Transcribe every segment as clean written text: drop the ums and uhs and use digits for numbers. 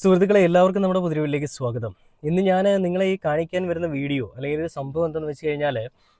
സുഹൃത്തുക്കളെ എല്ലാവർക്കും നമ്മുടെ പുതിയ സ്വാഗതം. ഇന്ന് ഞാൻ നിങ്ങളെ ഈ കാണിക്കാൻ വരുന്ന വീഡിയോ അല്ലെങ്കിൽ ഒരു സംഭവം എന്തെന്ന് വെച്ച് കഴിഞ്ഞാൽ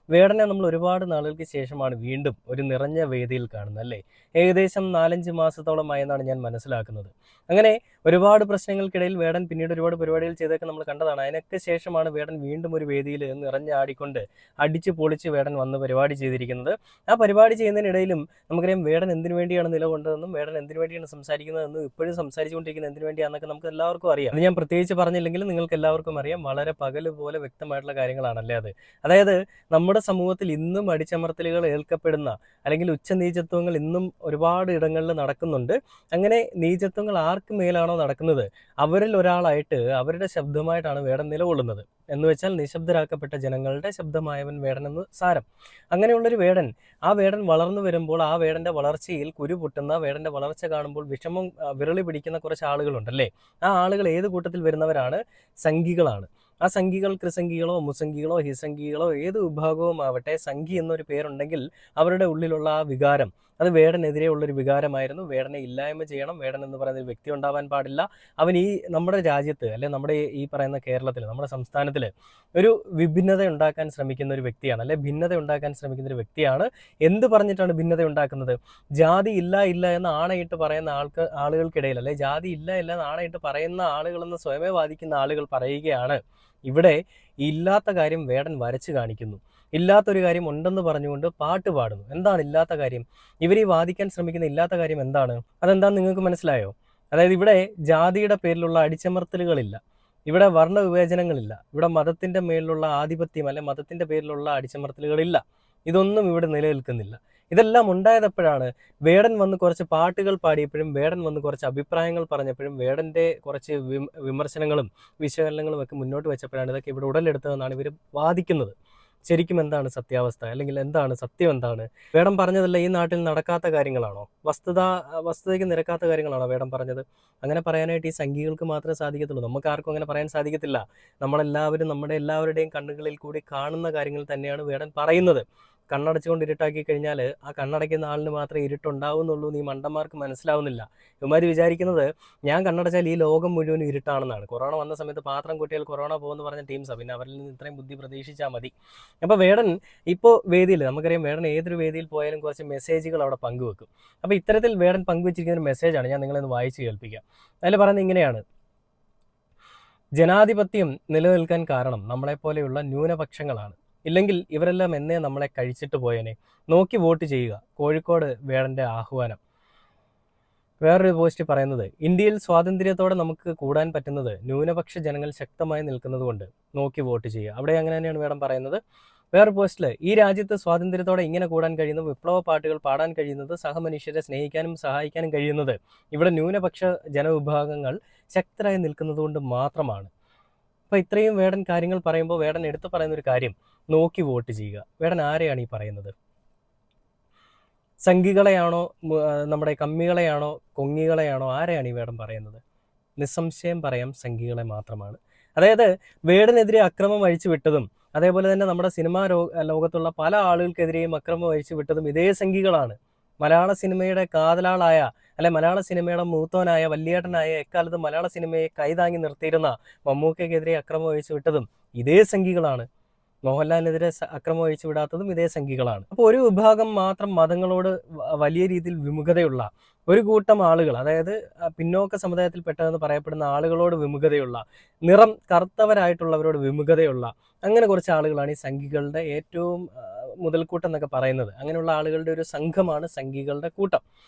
വേടനെ നമ്മൾ ഒരുപാട് നാളുകൾക്ക് ശേഷമാണ് വീണ്ടും ഒരു നിറഞ്ഞ വേദിയിൽ കാണുന്നത് അല്ലേ. ഏകദേശം 4-5 മാസത്തോളമായെന്നാണ് ഞാൻ മനസ്സിലാക്കുന്നത്. അങ്ങനെ ഒരുപാട് പ്രശ്നങ്ങൾക്കിടയിൽ വേടൻ പിന്നീട് ഒരുപാട് പരിപാടികൾ ചെയ്തൊക്കെ നമ്മൾ കണ്ടതാണ്. അതിനൊക്കെ ശേഷമാണ് വേടൻ വീണ്ടും ഒരു വേദിയിൽ നിറഞ്ഞാടിക്കൊണ്ട് അടിച്ച് പൊളിച്ച് വേടൻ വന്ന് പരിപാടി ചെയ്തിരിക്കുന്നത്. ആ പരിപാടി ചെയ്യുന്നതിനിടയിലും നമുക്കറിയാം വേടൻ എന്തിനു വേണ്ടിയാണ് നിലകൊണ്ടതെന്നും വേടൻ എന്തിനു വേണ്ടിയാണ് സംസാരിക്കുന്നതെന്നും ഇപ്പോഴും സംസാരിച്ചുകൊണ്ടിരിക്കുന്നത് എന്തിനു വേണ്ടിയാണെന്നൊക്കെ നമുക്ക് എല്ലാവർക്കും അറിയാം. അത് ഞാൻ പ്രത്യേകിച്ച് പറഞ്ഞില്ലെങ്കിലും നിങ്ങൾക്ക് എല്ലാവർക്കും അറിയാം. വളരെ പകല് പോലെ വ്യക്തമായിട്ടുള്ള കാര്യങ്ങളാണല്ലേ അത്. അതായത് നമ്മുടെ സമൂഹത്തിൽ ഇന്നും അടിച്ചമർത്തലുകൾ ഏൽക്കപ്പെടുന്ന അല്ലെങ്കിൽ ഉച്ചനീചത്വങ്ങൾ ഇന്നും ഒരുപാട് ഇടങ്ങളിൽ നടക്കുന്നുണ്ട്. അങ്ങനെ നീചത്വങ്ങൾ ആർക്ക് മേലാണോ നടക്കുന്നത് അവരിൽ ഒരാളായിട്ട് അവരുടെ ശബ്ദമായിട്ടാണ് വേടൻ നിലകൊള്ളുന്നത്. എന്ന് വെച്ചാൽ നിശബ്ദരാക്കപ്പെട്ട ജനങ്ങളുടെ ശബ്ദമായവൻ വേടൻ എന്ന് സാരം. അങ്ങനെയുള്ളൊരു വേടൻ, ആ വേടൻ വളർന്നു വരുമ്പോൾ ആ വേടന്റെ വളർച്ചയിൽ കുരു പൊട്ടുന്ന, വേടന്റെ വളർച്ച കാണുമ്പോൾ വിഷമം വിരളി പിടിക്കുന്ന കുറച്ച് ആളുകളുണ്ടല്ലേ. ആ ആളുകൾ ഏത് കൂട്ടത്തിൽ വരുന്നവരാണ്? സംഘികളാണ്. ആ സംഘികൾ കൃസംഘികളോ മുസംഘികളോ ഹിസംഘികളോ ഏത് വിഭാഗവും ആവട്ടെ, സംഘി എന്നൊരു പേരുണ്ടെങ്കിൽ അവരുടെ ഉള്ളിലുള്ള ആ വികാരം അത് വേടനെതിരെ ഉള്ളൊരു വികാരമായിരുന്നു. വേടനെ ഇല്ലായ്മ ചെയ്യണം, വേടൻ എന്ന് പറയുന്ന ഒരു വ്യക്തി ഉണ്ടാവാൻ പാടില്ല. അവൻ ഈ നമ്മുടെ രാജ്യത്ത് അല്ലെ നമ്മുടെ ഈ പറയുന്ന കേരളത്തിൽ, നമ്മുടെ സംസ്ഥാനത്തിൽ ഒരു വിഭിന്നത ഉണ്ടാക്കാൻ ശ്രമിക്കുന്ന ഒരു വ്യക്തിയാണ്, അല്ലെ ഭിന്നത ഉണ്ടാക്കാൻ ശ്രമിക്കുന്ന ഒരു വ്യക്തിയാണ്. എന്ത് പറഞ്ഞിട്ടാണ് ഭിന്നത ഉണ്ടാക്കുന്നത്? ജാതി ഇല്ല ഇല്ല എന്ന് ആണയിട്ട് പറയുന്ന ആളുകൾക്കിടയിൽ, അല്ലെ ജാതി ഇല്ല ഇല്ല എന്ന് ആണയിട്ട് പറയുന്ന ആളുകളെന്ന് സ്വയമേ വാദിക്കുന്ന ആളുകൾ പറയുകയാണ് ഇവിടെ ഇല്ലാത്ത കാര്യം വേടൻ വരച്ച് കാണിക്കുന്നു, ഇല്ലാത്തൊരു കാര്യം ഉണ്ടെന്ന് പറഞ്ഞുകൊണ്ട് പാട്ട് പാടുന്നു. എന്താണ് ഇല്ലാത്ത കാര്യം? ഇവർ ഈ വാദിക്കാൻ ശ്രമിക്കുന്ന ഇല്ലാത്ത കാര്യം എന്താണ്? അതെന്താന്ന് നിങ്ങൾക്ക് മനസ്സിലായോ? അതായത് ഇവിടെ ജാതിയുടെ പേരിലുള്ള അടിച്ചമർത്തലുകളില്ല, ഇവിടെ വർണ്ണവിവേചനങ്ങളില്ല, ഇവിടെ മതത്തിന്റെ മേലിലുള്ള ആധിപത്യം അല്ലെ മതത്തിന്റെ പേരിലുള്ള അടിച്ചമർത്തലുകളില്ല. ഇതൊന്നും ഇവിടെ നിലനിൽക്കുന്നില്ല. ഇതെല്ലാം ഉണ്ടായതെപ്പോഴാണ്? വേടൻ വന്ന് കുറച്ച് പാട്ടുകൾ പാടിയപ്പോഴും, വേടൻ വന്ന് കുറച്ച് അഭിപ്രായങ്ങൾ പറഞ്ഞപ്പോഴും, വേടന്റെ കുറച്ച് വിമർശനങ്ങളും വിശകലനങ്ങളും ഒക്കെ മുന്നോട്ട് വെച്ചപ്പോഴാണ് ഇതൊക്കെ ഇവിടെ ഉടലെടുത്തതെന്നാണ് ഇവർ വാദിക്കുന്നത്. ശരിക്കും എന്താണ് സത്യാവസ്ഥ, അല്ലെങ്കിൽ എന്താണ് സത്യം? എന്താണ് വേടൻ പറഞ്ഞതല്ല ഈ നാട്ടിൽ നടക്കാത്ത കാര്യങ്ങളാണോ? വസ്തുതയ്ക്ക് നിരക്കാത്ത കാര്യങ്ങളാണോ വേടൻ പറഞ്ഞത്? അങ്ങനെ പറയാനായിട്ട് ഈ സംഘികൾക്ക് മാത്രമേ സാധിക്കത്തുള്ളൂ. നമുക്ക് ആർക്കും അങ്ങനെ പറയാൻ സാധിക്കത്തില്ല. നമ്മളെല്ലാവരും നമ്മുടെ എല്ലാവരുടെയും കണ്ണുകളിൽ കൂടി കാണുന്ന കാര്യങ്ങൾ തന്നെയാണ് വേടൻ പറയുന്നത്. കണ്ണടച്ചുകൊണ്ട് ഇരുട്ടാക്കി കഴിഞ്ഞാൽ ആ കണ്ണടയ്ക്കുന്ന ആളിന് മാത്രമേ ഇരുട്ടുണ്ടാവുന്നുള്ളൂ എന്ന് ഈ മണ്ടന്മാർക്ക് മനസ്സിലാവുന്നില്ല. ഇവന്മാർ വിചാരിക്കുന്നത് ഞാൻ കണ്ണടച്ചാൽ ഈ ലോകം മുഴുവൻ ഇരുട്ടാണെന്നാണ്. കൊറോണ വന്ന സമയത്ത് പാത്രം കൂട്ടിയാൽ കൊറോണ പോകുമെന്ന് പറഞ്ഞ ടീംസാണ്. പിന്നെ അവരിൽ നിന്ന് ഇത്രയും ബുദ്ധി പ്രതീക്ഷിച്ചാൽ മതി. അപ്പോൾ വേടൻ ഇപ്പോൾ വേദിയിൽ, നമുക്കറിയാം വേടൻ ഏതൊരു വേദിയിൽ പോയാലും കുറച്ച് മെസ്സേജുകൾ അവിടെ പങ്കുവെക്കും. അപ്പോൾ ഇത്തരത്തിൽ വേടൻ പങ്കുവെച്ചിരിക്കുന്ന ഒരു മെസ്സേജാണ് ഞാൻ നിങ്ങളെ ഒന്ന് വായിച്ച് കേൾപ്പിക്കാം. അതിൽ പറയുന്നത് ഇങ്ങനെയാണ്: ജനാധിപത്യം നിലനിൽക്കാൻ കാരണം നമ്മളെപ്പോലെയുള്ള ന്യൂനപക്ഷങ്ങളാണ്. ഇല്ലെങ്കിൽ ഇവരെല്ലാം എന്നേ നമ്മളെ കഴിച്ചിട്ട് പോയേനെ. നോക്കി വോട്ട് ചെയ്യുക. കോഴിക്കോട് വേടന്റെ ആഹ്വാനം. വേറൊരു പോസ്റ്റ് പറയുന്നത്: ഇന്ത്യയിൽ സ്വാതന്ത്ര്യത്തോടെ നമുക്ക് കൂടാൻ പറ്റുന്നത് ന്യൂനപക്ഷ ജനങ്ങൾ ശക്തമായി നിൽക്കുന്നത് കൊണ്ട് നോക്കി വോട്ട് ചെയ്യുക. അവിടെ അങ്ങനെ തന്നെയാണ് വേടൻ പറയുന്നത്. വേറൊരു പോസ്റ്റിൽ: ഈ രാജ്യത്ത് സ്വാതന്ത്ര്യത്തോടെ ഇങ്ങനെ കൂടാൻ കഴിയുന്നത്, വിപ്ലവ പാട്ടുകൾ പാടാൻ കഴിയുന്നത്, സഹമനുഷ്യരെ സ്നേഹിക്കാനും സഹായിക്കാനും കഴിയുന്നത് ഇവിടെ ന്യൂനപക്ഷ ജനവിഭാഗങ്ങൾ ശക്തരായി നിൽക്കുന്നത് കൊണ്ട് മാത്രമാണ്. അപ്പോൾ ഇത്രയും വേടൻ കാര്യങ്ങൾ പറയുമ്പോൾ വേടൻ എടുത്തു പറയുന്ന ഒരു കാര്യം, നോക്കി വോട്ട് ചെയ്യുക. വേടൻ ആരെയാണ് ഈ പറയുന്നത്? സംഘികളെയാണോ, നമ്മുടെ കമ്മികളെയാണോ, കൊങ്ങികളെയാണോ, ആരെയാണ് ഈ വേടൻ പറയുന്നത്? നിസ്സംശയം പറയാം സംഘികളെ മാത്രമാണ്. അതായത് വേടനെതിരെ അക്രമം അഴിച്ചു വിട്ടതും, അതേപോലെ തന്നെ നമ്മുടെ സിനിമാ ലോകത്തുള്ള പല ആളുകൾക്കെതിരെയും അക്രമം അഴിച്ചു വിട്ടതും ഇതേ സംഘികളാണ്. മലയാള സിനിമയുടെ കാതലാളായ, അല്ലെ മലയാള സിനിമയുടെ മൂത്തോനായ, വല്യേട്ടനായ, എക്കാലത്ത് മലയാള സിനിമയെ കൈതാങ്ങി നിർത്തിയിരുന്ന മമ്മൂക്കയ്ക്കെതിരെ അക്രമം അഴിച്ചു വിട്ടതും ഇതേ സംഘികളാണ്. മോഹൻലാലിനെതിരെ അക്രമം അഴിച്ചു വിടാത്തതും ഇതേ സംഘികളാണ്. അപ്പോൾ ഒരു വിഭാഗം മാത്രം മതങ്ങളോട് വലിയ രീതിയിൽ വിമുഖതയുള്ള ഒരു കൂട്ടം ആളുകൾ, അതായത് പിന്നോക്ക സമുദായത്തിൽപ്പെട്ടതെന്ന് പറയപ്പെടുന്ന ആളുകളോട് വിമുഖതയുള്ള, നിറം കറുത്തവരായിട്ടുള്ളവരോട് വിമുഖതയുള്ള അങ്ങനെ കുറച്ച് ആളുകളാണ് ഈ സംഘികളുടെ ഏറ്റവും മുതൽക്കൂട്ടം എന്നൊക്കെ പറയുന്നത്. അങ്ങനെയുള്ള ആളുകളുടെ ഒരു സംഘമാണ് സംഘികളുടെ കൂട്ടം.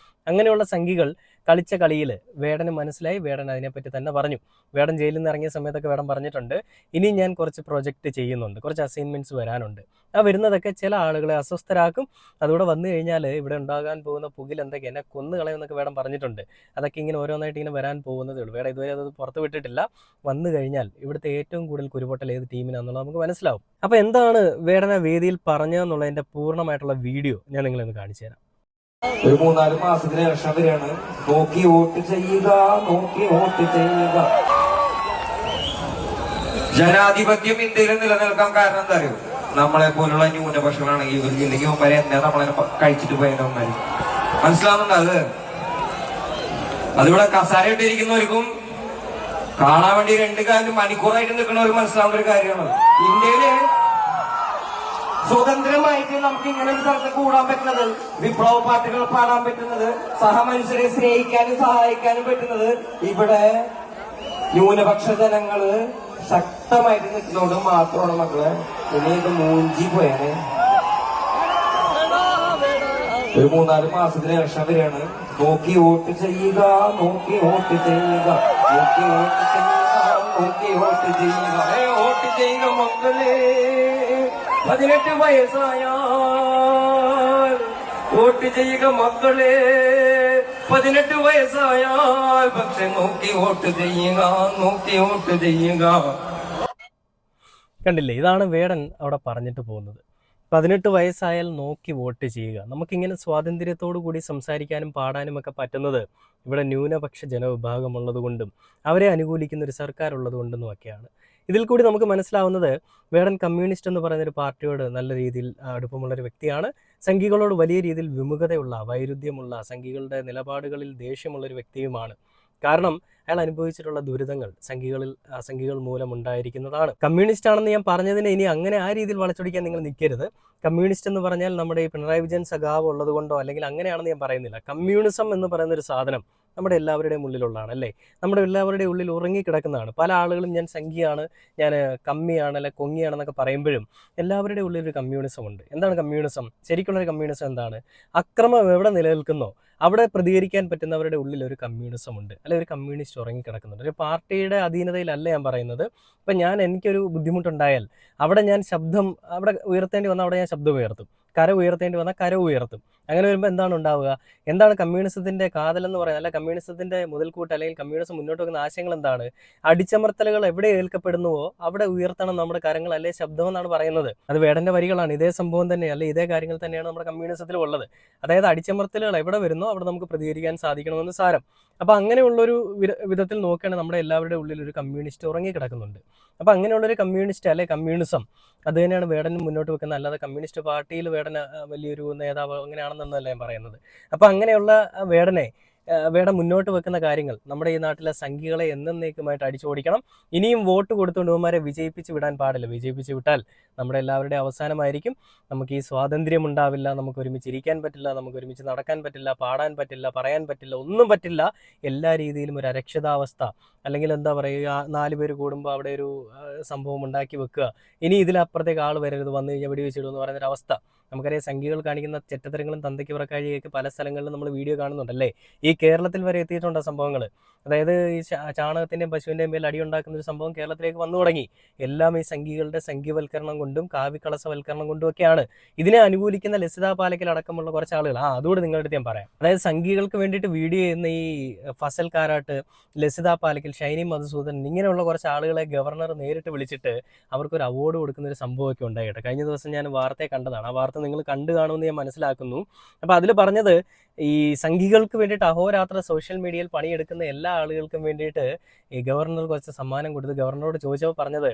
അങ്ങനെയുള്ള സംഘികൾ കളിച്ച കളിയിൽ വേടന് മനസ്സിലായി. വേടൻ അതിനെപ്പറ്റി തന്നെ പറഞ്ഞു. വേടൻ ജയിലിൽ നിന്ന് ഇറങ്ങിയ സമയത്തൊക്കെ വേടൻ പറഞ്ഞിട്ടുണ്ട്, ഇനി ഞാൻ കുറച്ച് പ്രൊജക്റ്റ് ചെയ്യുന്നുണ്ട്, കുറച്ച് അസൈൻമെന്റ്സ് വരാനുണ്ട്. ആ വരുന്നതൊക്കെ ചില ആളുകളെ അസ്വസ്ഥരാക്കും. അതുകൂടെ വന്നു കഴിഞ്ഞാൽ ഇവിടെ ഉണ്ടാകാൻ പോകുന്ന പുകിൽ എന്തൊക്കെ, എന്നെ കൊന്നു കളയുമെന്നൊക്കെ വേടൻ പറഞ്ഞിട്ടുണ്ട്. അതൊക്കെ ഇങ്ങനെ ഓരോന്നായിട്ട് ഇങ്ങനെ വരാൻ പോകുന്നതേ ഉള്ളൂ. വേടൻ ഇതുവരെ അത് പുറത്തു വിട്ടിട്ടില്ല. വന്നു കഴിഞ്ഞാൽ ഇവിടുത്തെ ഏറ്റവും കൂടുതൽ കുരുപൊട്ടൽ ഏത് ടീമിനാണെന്നുള്ളത് നമുക്ക് മനസ്സിലാവും. അപ്പോൾ എന്താണ് വേടൻ ആ വേദിയിൽ പറഞ്ഞതെന്നുള്ളതിന്റെ പൂർണ്ണമായിട്ടുള്ള വീഡിയോ ഞാൻ നിങ്ങളെ ഒന്ന് കാണിച്ചു തരാം. ഒരു 3-4 മാസത്തിന് ഇലക്ഷൻ വരികയാണ്. നോക്കി വോട്ട് ചെയ്യുക, നോക്കി വോട്ട് ചെയ്യുക. ജനാധിപത്യം ഇന്ത്യയിൽ നിലനിൽക്കാൻ കാരണം എന്താ അറിയോ? നമ്മളെ പോലുള്ള ന്യൂനപക്ഷങ്ങളാണെങ്കിൽ ഇവരില്ലെങ്കിൽ ഇവന്മാരെ എന്താ നമ്മളെ കഴിച്ചിട്ട് പോയവന്മാര്. മനസ്സിലാവുന്നുണ്ട്? അതിവിടെ കസാര ഇട്ടിരിക്കുന്നവർക്കും കാണാൻ വേണ്ടി 2 കാലം മണിക്കൂറായിട്ട് നിൽക്കുന്നവർ മനസ്സിലാവേണ്ട ഒരു കാര്യമാണ്. ഇന്ത്യയില് സ്വതന്ത്രമായിട്ട് നമുക്ക് ഇങ്ങനെ ഒരു സ്ഥലത്ത് കൂടാൻ പറ്റുന്നത്, വിപ്ലവ പാട്ടുകൾ പാടാൻ പറ്റുന്നത്, സഹമനുഷ്യരെ സ്നേഹിക്കാനും സഹായിക്കാനും പറ്റുന്നത് ഇവിടെ ന്യൂനപക്ഷ ജനങ്ങള് ശക്തമായിട്ട് നിൽക്കുന്നതുകൊണ്ട് മാത്രമാണ് മക്കളെ. ഇനി ഇത് മൂഞ്ചി പോയാന് ഒരു 3-4 മാസത്തിന് ശേഷം വരെയാണ് നോക്കി വോട്ട് ചെയ്യുക, നോക്കി വോട്ട് ചെയ്യുക, നോക്കി വോട്ട് ചെയ്യുക, നോക്കി വോട്ട് ചെയ്യുക, വോട്ട് ചെയ്യുക മക്കളെ. 18 വയസ്സായാൽ വോട്ട് ചെയ്യുക മക്കളെ, 18 വയസ്സായാൽ പക്ഷെ നോക്കി വോട്ട് ചെയ്യുക, നോക്കി വോട്ട് ചെയ്യുക. കണ്ടില്ലേ, ഇതാണ് വേടൻ അവിടെ പറഞ്ഞിട്ട് പോകുന്നത്. 18 വയസ്സായാൽ നോക്കി വോട്ട് ചെയ്യുക. നമുക്കിങ്ങനെ സ്വാതന്ത്ര്യത്തോടു കൂടി സംസാരിക്കാനും പാടാനും ഒക്കെ പറ്റുന്നത് ഇവിടെ ന്യൂനപക്ഷ ജനവിഭാഗമുള്ളത് കൊണ്ടും അവരെ അനുകൂലിക്കുന്ന ഒരു സർക്കാർ ഉള്ളത് കൊണ്ടെന്നും ഒക്കെയാണ്. ഇതിൽ കൂടി നമുക്ക് മനസ്സിലാവുന്നത് വേടൻ കമ്മ്യൂണിസ്റ്റ് എന്ന് പറയുന്നൊരു പാർട്ടിയോട് നല്ല രീതിയിൽ അടുപ്പമുള്ളൊരു വ്യക്തിയാണ്. സംഘികളോട് വലിയ രീതിയിൽ വിമുഖതയുള്ള, വൈരുദ്ധ്യമുള്ള, സംഘികളുടെ നിലപാടുകളിൽ ദേഷ്യമുള്ളൊരു വ്യക്തിയുമാണ്. കാരണം അയാൾ അനുഭവിച്ചിട്ടുള്ള ദുരിതങ്ങൾ സംഘികൾ മൂലം ഉണ്ടായിരിക്കുന്നതാണ്. കമ്മ്യൂണിസ്റ്റ് ആണെന്ന് ഞാൻ പറഞ്ഞതിനെ ഇനി അങ്ങനെ ആ രീതിയിൽ വളച്ചൊടിക്കാൻ നിങ്ങൾ നിൽക്കരുത്. കമ്മ്യൂണിസ്റ്റ് എന്ന് പറഞ്ഞാൽ നമ്മുടെ ഈ പിണറായി വിജയൻ സഖാവ് ഉള്ളത് കൊണ്ടോ അല്ലെങ്കിൽ അങ്ങനെയാണെന്ന് ഞാൻ പറയുന്നില്ല. കമ്മ്യൂണിസം എന്ന് പറയുന്നൊരു സാധനം നമ്മുടെ എല്ലാവരുടെയും ഉള്ളിലുള്ളതാണ്, അല്ലേ? നമ്മുടെ എല്ലാവരുടെയും ഉള്ളിൽ ഉറങ്ങിക്കിടക്കുന്നതാണ്. പല ആളുകളും ഞാൻ സംഘിയാണ്, ഞാൻ കമ്മിയാണ്, അല്ലെ കൊങ്ങിയാണെന്നൊക്കെ പറയുമ്പോഴും എല്ലാവരുടെയും ഉള്ളിൽ ഒരു കമ്മ്യൂണിസം ഉണ്ട്. എന്താണ് കമ്മ്യൂണിസം? ശരിക്കുള്ളൊരു കമ്മ്യൂണിസം എന്താണ്? അക്രമം എവിടെ നിലനിൽക്കുന്നോ അവിടെ പ്രതികരിക്കാൻ പറ്റുന്നവരുടെ ഉള്ളിൽ ഒരു കമ്മ്യൂണിസം ഉണ്ട്, അല്ലെ? ഒരു കമ്മ്യൂണിസ്റ്റ് ഉറങ്ങിക്കിടക്കുന്നുണ്ട്. ഒരു പാർട്ടിയുടെ അധീനതയിലല്ല ഞാൻ പറയുന്നത്. ഇപ്പം എനിക്കൊരു ബുദ്ധിമുട്ടുണ്ടായാൽ അവിടെ ഞാൻ ശബ്ദം അവിടെ ഉയർത്തേണ്ടി വന്നാൽ അവിടെ ഞാൻ ശബ്ദം ഉയർത്തും, കര ഉയർത്തേണ്ടി വന്നാൽ കര ഉയർത്തും. അങ്ങനെ വരുമ്പോൾ എന്താണ് ഉണ്ടാവുക? എന്താണ് കമ്മ്യൂണിസത്തിൻ്റെ കാതലെന്ന് പറയുന്നത്? അല്ല, കമ്മ്യൂണിസത്തിൻ്റെ മുതൽക്കൂട്ട് അല്ലെങ്കിൽ കമ്മ്യൂണിസം മുന്നോട്ട് വെക്കുന്ന ആശയങ്ങൾ എന്താണ്? അടിച്ചമർത്തലുകൾ എവിടെ ഏൽക്കപ്പെടുന്നുവോ അവിടെ ഉയർത്തണം നമ്മുടെ കരങ്ങൾ, അല്ലെ ശബ്ദം എന്നാണ് പറയുന്നത്. അത് വേടൻ്റെ വരികളാണ്. ഇതേ സംഭവം തന്നെ, അല്ലെ ഇതേ കാര്യങ്ങൾ തന്നെയാണ് നമ്മുടെ കമ്മ്യൂണിസത്തിൽ ഉള്ളത്. അതായത് അടിച്ചമർത്തലുകൾ എവിടെ വരുന്നോ അവിടെ നമുക്ക് പ്രതികരിക്കാൻ സാധിക്കണമെന്ന് സാരം. അപ്പോൾ അങ്ങനെയുള്ളൊരു വിധത്തിൽ നോക്കുകയാണെങ്കിൽ നമ്മുടെ എല്ലാവരുടെ ഉള്ളിൽ ഒരു കമ്മ്യൂണിസ്റ്റ് ഉറങ്ങിക്കിടക്കുന്നുണ്ട്. അപ്പോൾ അങ്ങനെയുള്ളൊരു കമ്മ്യൂണിസ്റ്റ്, അല്ലെ കമ്മ്യൂണിസം, അത് തന്നെയാണ് വേടനും മുന്നോട്ട് വെക്കുന്നത്. അല്ലാതെ കമ്മ്യൂണിസ്റ്റ് പാർട്ടിയിൽ വേടൻ വലിയൊരു നേതാവ് അങ്ങനെയാണെന്നല്ല ഞാൻ പറയുന്നത്. അപ്പോൾ അങ്ങനെയുള്ള വേടൻ മുന്നോട്ട് വെക്കുന്ന കാര്യങ്ങൾ നമ്മുടെ ഈ നാട്ടിലെ സംഘികളെ എന്നേക്കുമായിട്ട് അടിച്ചോടിക്കണം. ഇനിയും വോട്ട് കൊടുത്തുകൊണ്ട് ഇവന്മാരെ വിജയിപ്പിച്ച് വിടാൻ പാടില്ല. വിജയിപ്പിച്ച് വിട്ടാൽ നമ്മുടെ എല്ലാവരുടെയും അവസാനമായിരിക്കും. നമുക്ക് ഈ സ്വാതന്ത്ര്യം ഉണ്ടാവില്ല, നമുക്ക് ഒരുമിച്ച് ഇരിക്കാൻ പറ്റില്ല, നമുക്ക് ഒരുമിച്ച് നടക്കാൻ പറ്റില്ല, പാടാൻ പറ്റില്ല, പറയാൻ പറ്റില്ല, ഒന്നും പറ്റില്ല. എല്ലാ രീതിയിലും ഒരു അരക്ഷിതാവസ്ഥ, അല്ലെങ്കിൽ എന്താ പറയുക, 4 പേര് കൂടുമ്പോൾ അവിടെ ഒരു സംഭവം ഉണ്ടാക്കി വെക്കുക. ഇനി ഇതിലപ്പുറത്തേക്ക് ആൾ വരരുത്, വന്നു കഴിഞ്ഞാൽ വെടിവെച്ചിടുമെന്ന് പറയുന്നൊരവസ്ഥ. നമുക്കറിയാം സംഘികൾ കാണിക്കുന്ന ചെറ്റത്തരങ്ങളും തന്തയ്ക്ക് പുറക്കാഴിയൊക്കെ പല സ്ഥലങ്ങളിലും നമ്മൾ വീഡിയോ കാണുന്നുണ്ടല്ലേ. ഈ കേരളത്തിൽ വരെ എത്തിയിട്ടുണ്ട് സംഭവങ്ങൾ. അതായത് ഈ ചാണകത്തിൻ്റെയും പശുവിൻ്റെയും മേൽ അടിയുണ്ടാക്കുന്ന ഒരു സംഭവം കേരളത്തിലേക്ക് വന്നു തുടങ്ങി. എല്ലാം ഈ സംഘികളുടെ സംഘിവൽക്കരണം കൊണ്ടും കാവിക്കളസവൽക്കരണം കൊണ്ടും ഒക്കെയാണ്. ഇതിനെ അനുകൂലിക്കുന്ന ലസിത പാലക്കൽ അടക്കമുള്ള കുറച്ച് ആളുകൾ, അതുകൂടെ നിങ്ങളുടെ അടുത്ത് ഞാൻ പറയാം. അതായത് സംഘികൾക്ക് വേണ്ടിയിട്ട് വീഡിയോ ചെയ്യുന്ന ഈ ഫസൽ കാരാട്ട്, ലസിത പാലക്കൽ, ഷൈനി മധുസൂദൻ, ഇങ്ങനെയുള്ള കുറച്ച് ആളുകളെ ഗവർണർ നേരിട്ട് വിളിച്ചിട്ട് അവർക്കൊരു അവാർഡ് കൊടുക്കുന്ന ഒരു സംഭവമൊക്കെ ഉണ്ടായിട്ട് കഴിഞ്ഞ ദിവസം ഞാൻ വാർത്തയെ കണ്ടതാണ്. ആ വാർത്ത നിങ്ങൾ കണ്ടു കാണുമെന്ന് ഞാൻ മനസ്സിലാക്കുന്നു. അപ്പോൾ അതിൽ പറഞ്ഞത് ഈ സംഘികൾക്ക് വേണ്ടിയിട്ട് അഹോരാത്ര സോഷ്യൽ മീഡിയയിൽ പണിയെടുക്കുന്ന എല്ലാ ആളുകൾക്കും വേണ്ടിയിട്ട് ഈ ഗവർണർ കുറച്ച് സമ്മാനം കൊടുത്ത് ഗവർണറോട് ചോദിച്ചപ്പോൾ പറഞ്ഞത്,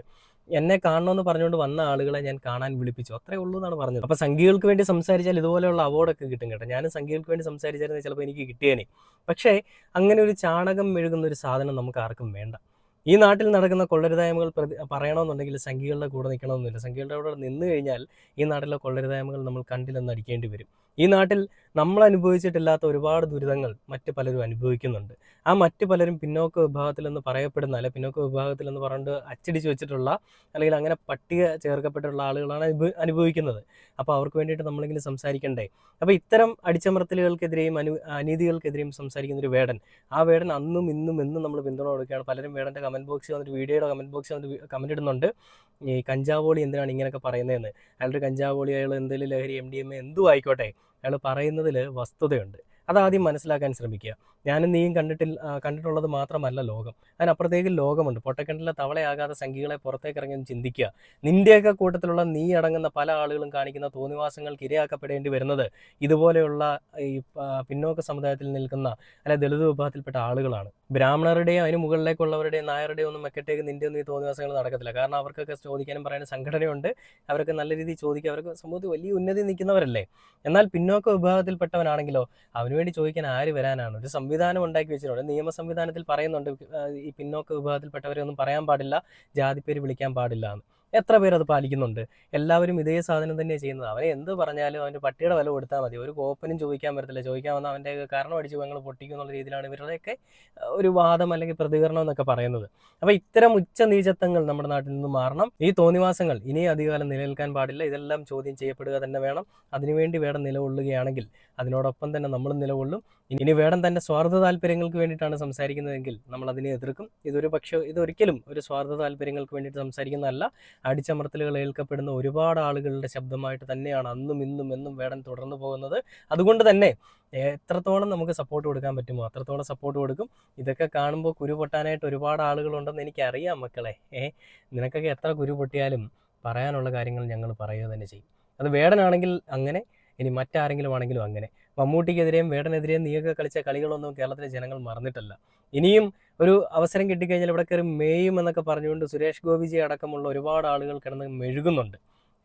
എന്നെ കാണണമെന്ന് പറഞ്ഞുകൊണ്ട് വന്ന ആളുകളെ ഞാൻ കാണാൻ വിളിപ്പിച്ചു, അത്രേ ഉള്ളൂ എന്നാണ് പറഞ്ഞത്. അപ്പോൾ സംഘികൾക്ക് വേണ്ടി സംസാരിച്ചാൽ ഇതുപോലെയുള്ള അവാർഡൊക്കെ കിട്ടും കേട്ടോ. ഞാനും സംഘികൾക്ക് വേണ്ടി സംസാരിച്ചായിരുന്നു ചിലപ്പോൾ എനിക്ക് കിട്ടിയേനെ. പക്ഷേ അങ്ങനെ ഒരു ചാണകം മെഴുകുന്ന ഒരു സാധനം നമുക്ക് ആർക്കും വേണ്ട. ഈ നാട്ടിൽ നടക്കുന്ന കൊള്ളരുതായ്മകൾ പറയണമെന്നുണ്ടെങ്കിൽ സംഘികളുടെ കൂടെ നിൽക്കണമെന്നില്ല. സംഘികളുടെ കൂടെ നിന്ന് കഴിഞ്ഞാൽ ഈ നാട്ടിലെ കൊള്ളരുതായ്മകൾ നമ്മൾ കണ്ടില്ലെന്ന് അടിക്കേണ്ടി വരും. ഈ നാട്ടിൽ നമ്മൾ അനുഭവിച്ചിട്ടില്ലാത്ത ഒരുപാട് ദുരിതങ്ങൾ മറ്റ് പലരും അനുഭവിക്കുന്നുണ്ട്. ആ മറ്റ് പലരും പിന്നോക്ക വിഭാഗത്തിലെന്ന് പറയപ്പെടുന്ന, അല്ലെ പിന്നോക്ക വിഭാഗത്തിലെന്ന് പറഞ്ഞിട്ട് അച്ചടിച്ച് വെച്ചിട്ടുള്ള, അല്ലെങ്കിൽ അങ്ങനെ പട്ടിക ചേർക്കപ്പെട്ടിട്ടുള്ള ആളുകളാണ് അനുഭവിക്കുന്നത്. അപ്പോൾ അവർക്ക് വേണ്ടിയിട്ട് നമ്മളെങ്കിലും സംസാരിക്കണ്ടേ? അപ്പോൾ ഇത്തരം അടിച്ചമർത്തലുകൾക്കെതിരെയും അനീതികൾക്കെതിരെയും സംസാരിക്കുന്നൊരു വേടൻ, ആ വേടൻ അന്നും ഇന്നും എന്നും നമ്മൾ പിന്തുണ കൊടുക്കുകയാണ്. പലരും വേടൻ്റെ കമൻറ്റ് ബോക്സിൽ വന്നിട്ട്, വീഡിയോയുടെ കമൻറ്റ് ബോക്സിൽ വന്നിട്ട് കമൻറ്റ് ഇടുന്നുണ്ട്, ഈ കഞ്ചാവോളി എന്തിനാണ് ഇങ്ങനെയൊക്കെ പറയുന്നതെന്ന്. അയാളുടെ കഞ്ചാവോളി, അയാൾ എന്തെങ്കിലും ലഹരി, MDMA എന്തും ആയിക്കോട്ടെ, അയാൾ പറയുന്നതിൽ വസ്തുതയുണ്ട്. അതാദ്യം മനസ്സിലാക്കാൻ ശ്രമിക്കുക. ഞാനും നീയും കണ്ടിട്ടുള്ളത് മാത്രമല്ല ലോകം, അതിനപ്പുറത്തേക്ക് ലോകമുണ്ട്. പൊട്ടക്കിണറ്റിലെ തവളയാകാതെ സംഘികളെ പുറത്തേക്ക് ഇറങ്ങി ചിന്തിക്കുക. നിൻ്റെയൊക്കെ കൂട്ടത്തിലുള്ള നീ അടങ്ങുന്ന പല ആളുകളും കാണിക്കുന്ന തോന്നിവാസങ്ങൾക്ക് ഇരയാക്കപ്പെടേണ്ടി വരുന്നത് ഇതുപോലെയുള്ള ഈ പിന്നോക്ക സമുദായത്തിൽ നിൽക്കുന്ന, അല്ലെ ദളിത് വിഭാഗത്തിൽപ്പെട്ട ആളുകളാണ്. ബ്രാഹ്മണരുടെയും അതിന് മുകളിലേക്കുള്ളവരുടെയും നായരുടെയും ഒന്നും മെക്കെട്ടേക്ക് നിൻ്റെ ഒന്നും ഈ തോന്നിവാസങ്ങൾ നടക്കത്തില്ല. കാരണം അവർക്കൊക്കെ ചോദിക്കാനും പറയാനും സംഘടനയുണ്ട്. അവരൊക്കെ നല്ല രീതിയിൽ ചോദിക്കുക. അവർക്ക് സമൂഹത്തിൽ വലിയ ഉന്നതി നിൽക്കുന്നവരല്ലേ. എന്നാൽ പിന്നോക്ക വിഭാഗത്തിൽപ്പെട്ടവനാണെങ്കിലോ അവന് വേണ്ടി ചോദിക്കാൻ ആര് വരാനാണ്? ഒരു സംവിധാനം ഉണ്ടാക്കി വെച്ചിട്ടുണ്ട്. നിയമ സംവിധാനത്തിൽ പറയുന്നുണ്ട് ഈ പിന്നോക്ക വിഭാഗത്തിൽപ്പെട്ടവരെ ഒന്നും പറയാൻ പാടില്ല, ജാതിപ്പേര് വിളിക്കാൻ പാടില്ല എന്ന്. എത്ര പേരത് പാലിക്കുന്നുണ്ട്? എല്ലാവരും ഇതേ സാധനം തന്നെയാണ് ചെയ്യുന്നത്. അവനെ എന്ത് പറഞ്ഞാലും അവൻ്റെ പട്ടിയുടെ വില കൊടുത്താൽ മതി, ഒരു കോപ്പനും ചോദിക്കാൻ വരത്തില്ല. ചോദിക്കാൻ വന്നാൽ അവൻ്റെ കാരണം അടിച്ച് ഞങ്ങൾ പൊട്ടിക്കും എന്നുള്ള രീതിയിലാണ് ഇവരുടെയൊക്കെ ഒരു വാദം അല്ലെങ്കിൽ പ്രതികരണം എന്നൊക്കെ പറയുന്നത്. അപ്പോൾ ഇത്തരം ഉച്ചനീചത്വങ്ങൾ നമ്മുടെ നാട്ടിൽ നിന്ന് മാറണം. ഈ തോന്നിവാസങ്ങൾ ഇനി അധികകാലം നിലനിൽക്കാൻ പാടില്ല. ഇതെല്ലാം ചോദ്യം ചെയ്യപ്പെടുക തന്നെ വേണം. അതിനുവേണ്ടി വേടൻ നിലകൊള്ളുകയാണെങ്കിൽ അതിനോടൊപ്പം തന്നെ നമ്മളും നിലകൊള്ളും. ഇനി വേടൻ തൻ്റെ സ്വാർത്ഥ താല്പര്യങ്ങൾക്ക് വേണ്ടിയിട്ടാണ് സംസാരിക്കുന്നതെങ്കിൽ നമ്മൾ അതിനെ എതിർക്കും. ഇതൊരിക്കലും ഒരു സ്വാർത്ഥ താല്പര്യങ്ങൾക്ക് വേണ്ടിയിട്ട് സംസാരിക്കുന്നതല്ല. അടിച്ചമർത്തലുകൾ ഏൽക്കപ്പെടുന്ന ഒരുപാട് ആളുകളുടെ ശബ്ദമായിട്ട് തന്നെയാണ് അന്നും ഇന്നും എന്നും വേടൻ തുടർന്നു പോകുന്നത്. അതുകൊണ്ട് തന്നെ എത്രത്തോളം നമുക്ക് സപ്പോർട്ട് കൊടുക്കാൻ പറ്റുമോ അത്രത്തോളം സപ്പോർട്ട് കൊടുക്കും. ഇതൊക്കെ കാണുമ്പോൾ കുരു പൊട്ടാനായിട്ട് ഒരുപാട് ആളുകളുണ്ടെന്ന് എനിക്കറിയാം മക്കളെ. നിനക്കൊക്കെ എത്ര കുരു പൊട്ടിയാലും പറയാനുള്ള കാര്യങ്ങൾ ഞങ്ങൾ പറയുക തന്നെ ചെയ്യും. അത് വേടനാണെങ്കിൽ അങ്ങനെ, ഇനി മറ്റാരെങ്കിലും ആണെങ്കിലും അങ്ങനെ. മമ്മൂട്ടിക്കെതിരെയും വേടനെതിരെയും നീയൊക്കെ കളിച്ച കളികളൊന്നും കേരളത്തിലെ ജനങ്ങൾ മറന്നിട്ടല്ല. ഇനിയും ഒരു അവസരം കിട്ടിക്കഴിഞ്ഞാൽ ഇവിടെ കയറി മേയും എന്നൊക്കെ പറഞ്ഞുകൊണ്ട് സുരേഷ് ഗോപിജി അടക്കമുള്ള ഒരുപാട് ആളുകൾ കിടന്ന് മെഴുകുന്നുണ്ട്.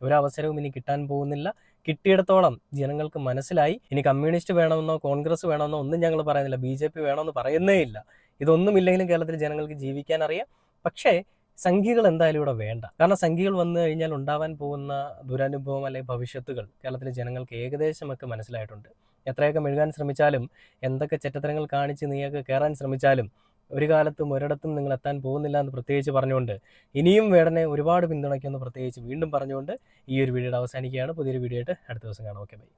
ഒരവസരവും ഇനി കിട്ടാൻ പോകുന്നില്ല. കിട്ടിയിടത്തോളം ജനങ്ങൾക്ക് മനസ്സിലായി. ഇനി കമ്മ്യൂണിസ്റ്റ് വേണമെന്നോ കോൺഗ്രസ് വേണമെന്നോ ഒന്നും ഞങ്ങൾ പറയുന്നില്ല, BJP വേണമെന്ന് പറയുന്നേ ഇല്ല. ഇതൊന്നുമില്ലെങ്കിലും കേരളത്തിലെ ജനങ്ങൾക്ക് ജീവിക്കാൻ അറിയാം. പക്ഷേ സംഖ്യകൾ എന്തായാലും ഇവിടെ വേണ്ട. കാരണം സംഖ്യകൾ വന്നു കഴിഞ്ഞാൽ ഉണ്ടാവാൻ പോകുന്ന ദുരനുഭവം അല്ലെങ്കിൽ ഭവിഷ്യത്തുകൾ കേരളത്തിലെ ജനങ്ങൾക്ക് ഏകദേശമൊക്കെ മനസ്സിലായിട്ടുണ്ട്. എത്രയൊക്കെ മെഴുകാൻ ശ്രമിച്ചാലും, എന്തൊക്കെ ചെറ്റത്തരങ്ങൾ കാണിച്ച് നീയൊക്കെ കയറാൻ ശ്രമിച്ചാലും ഒരു കാലത്തും ഒരിടത്തും നിങ്ങൾ എത്താൻ പോകുന്നില്ല എന്ന് പ്രത്യേകിച്ച് പറഞ്ഞുകൊണ്ട്, ഇനിയും വേടനെ ഒരുപാട് പിന്തുണയ്ക്കുമെന്ന് പ്രത്യേകിച്ച് വീണ്ടും പറഞ്ഞുകൊണ്ട് ഈ ഒരു വീഡിയോയുടെ അവസാനിക്കുകയാണ്. പുതിയൊരു വീഡിയോ ആയിട്ട് അടുത്ത ദിവസം കാണാം. Okay, by.